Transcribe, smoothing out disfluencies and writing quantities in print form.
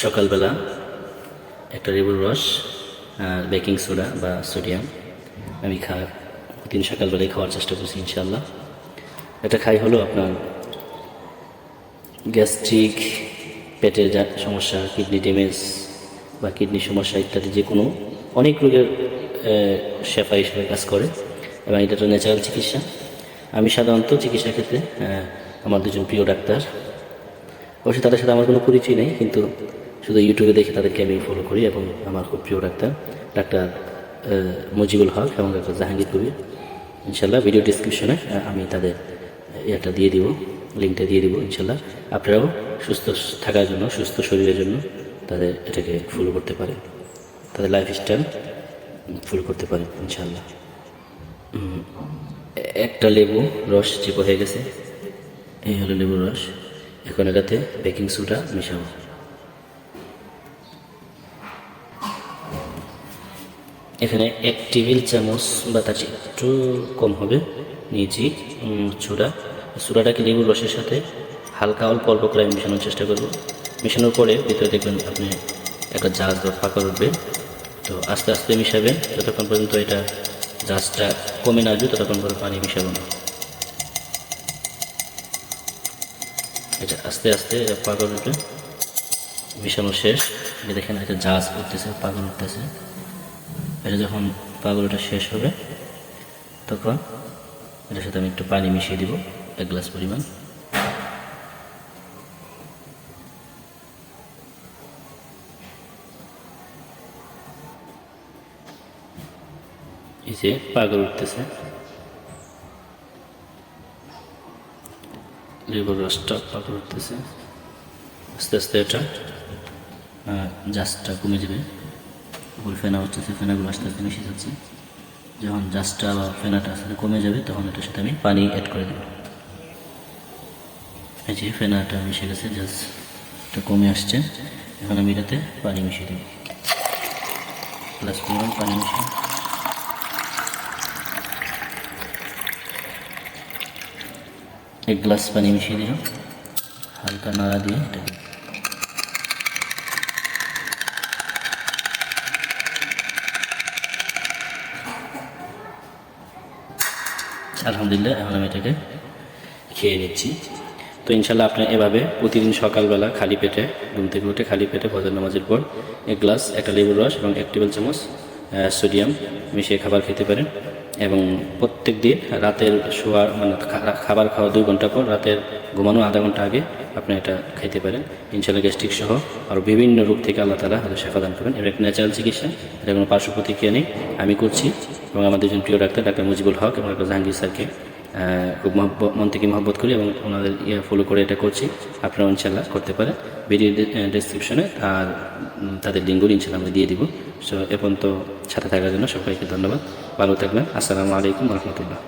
সকালবেলা একটা লেবুর রস আর বেকিং সোডা বা সোডিয়াম আমি প্রতিদিন সকালবেলায় খাওয়ার চেষ্টা করছি ইনশাল্লাহ। এটা খাই হলো আপনার গ্যাস্ট্রিক, পেটের যা সমস্যা, কিডনি ড্যামেজ বা কিডনির সমস্যা ইত্যাদি যে কোনো অনেক রোগের শেফা হিসেবে কাজ করে এবং এটা তো ন্যাচারাল চিকিৎসা। আমি সাধারণত চিকিৎসার ক্ষেত্রে আমার দুজন প্রিয় ডাক্তার, অবশ্যই তাদের সাথে আমার কোনো পরিচয় নেই, কিন্তু শুধু ইউটিউবে দেখে তাদেরকে আমি ফলো করি এবং আমার খুব প্রিয় ডাক্তার মুজিবুল হক এবং ডাক্তার জাহাঙ্গীর কবির। ইনশাল্লাহ ভিডিও ডিসক্রিপশনে আমি তাদের এটা দিয়ে দিব, লিঙ্কটা দিয়ে দিব। ইনশাল্লাহ আপনারাও সুস্থ থাকার জন্য, সুস্থ শরীরের জন্য তাদের এটাকে ফলো করতে পারে, তাদের লাইফস্টাইল ফলো করতে পারে ইনশাল্লাহ। একটা লেবু রস চিপো হয়ে গেছে, এই হলো লেবুর রস। এখন এটাতে বেকিং সোডা মেশাবো। এখানে 1 টেবিল চামচ বা তার একটু কম হবে নিয়েছি সোডাটাকে লেবুর রসের সাথে হালকা অল্প অল্প করে মেশানোর চেষ্টা করব। মেশানোর পরে ভিতরে দেখবেন আপনি একটা জাজ বা পাকড় উঠবে, তো আস্তে আস্তে মিশাবেন যতক্ষণ পর্যন্ত এটা জাজটা কমে না আসবে ততক্ষণ পরে পানি মিশাবো না। এটা আস্তে আস্তে পাকড় উঠবে, মিশানো শেষ। দেখেন একটা জাজ উঠতেছে, পাকড় উঠতেছে। এটা যখন পাগলটা শেষ হবে তখন এটার সাথে আমি একটু পানি মিশিয়ে দিব, 1 গ্লাস পরিমাণ। এই যে পাগল উঠতেছে, লেবুর রসটা পাগল উঠতেছে। আস্তে আস্তে এটা জাস্টটা কমে যাবে, উপরে ফেনা উঠতেছে, ফেনাগুলো আস্তে আস্তে মিশে যাচ্ছে। যখন জাস্টটা বা ফেনাটা আস্তে কমে যাবে তখন এটার সাথে আমি পানি অ্যাড করে দেব। এই যে ফেনাটা মিশে গেছে, জাস্টটা কমে আসছে। এখন আমি এটাতে পানি মিশিয়ে দেব, গ্লাস পরিমাণ পানি মিশিয়ে 1 গ্লাস পানি মিশিয়ে দিলাম, হালকা নাড়া দিয়ে এটাকে আলহামদুলিল্লাহ। এখন আমি এটাকে খেয়ে নিচ্ছি। তো ইনশাল্লাহ আপনি এভাবে প্রতিদিন সকালবেলা খালি পেটে, ঘুম থেকে উঠে খালি পেটে ফজর নামাজের পর 1 গ্লাস একটা লেবুর রস এবং 1 টেবিল চামচ সোডিয়াম মিশিয়ে খাবার খেতে পারেন। এবং প্রত্যেক দিন রাতের শোয়ার খাবার খাওয়া 2 ঘন্টা পর, রাতের ঘুমানো আধা ঘন্টা আগে আপনি এটা খাইতে পারেন। ইনশাল্লাহ গ্যাস্ট্রিক সহ আরও বিভিন্ন রোগ থেকে আল্লাহ তাআলা হয়তো শেফা দান করবেন। এটা একটা ন্যাচারাল চিকিৎসা, এটা কোনো পার্শ্ব প্রতিক্রিয়া নেই। আমি করছি এবং আমাদের দুজন প্রিয় ডাক্তার মুজিবুল হক এবং ডাক্তার জাহাঙ্গীর স্যারকে খুব মন থেকে মহব্বত করি এবং ওনাদের ফলো করে এটা করছি। আপনারাও ইনশাল্লাহ করতে পারেন। ভিডিও ডেসক্রিপশনে আর তাদের লিঙ্কগুলো ইনশাল্লাহ আমরা দিয়ে দিব। সো এখন তো সাথে থাকার জন্য সবাইকে ধন্যবাদ। ভালো থাকবেন। আসসালামু আলাইকুম রহমতুল্লাহ।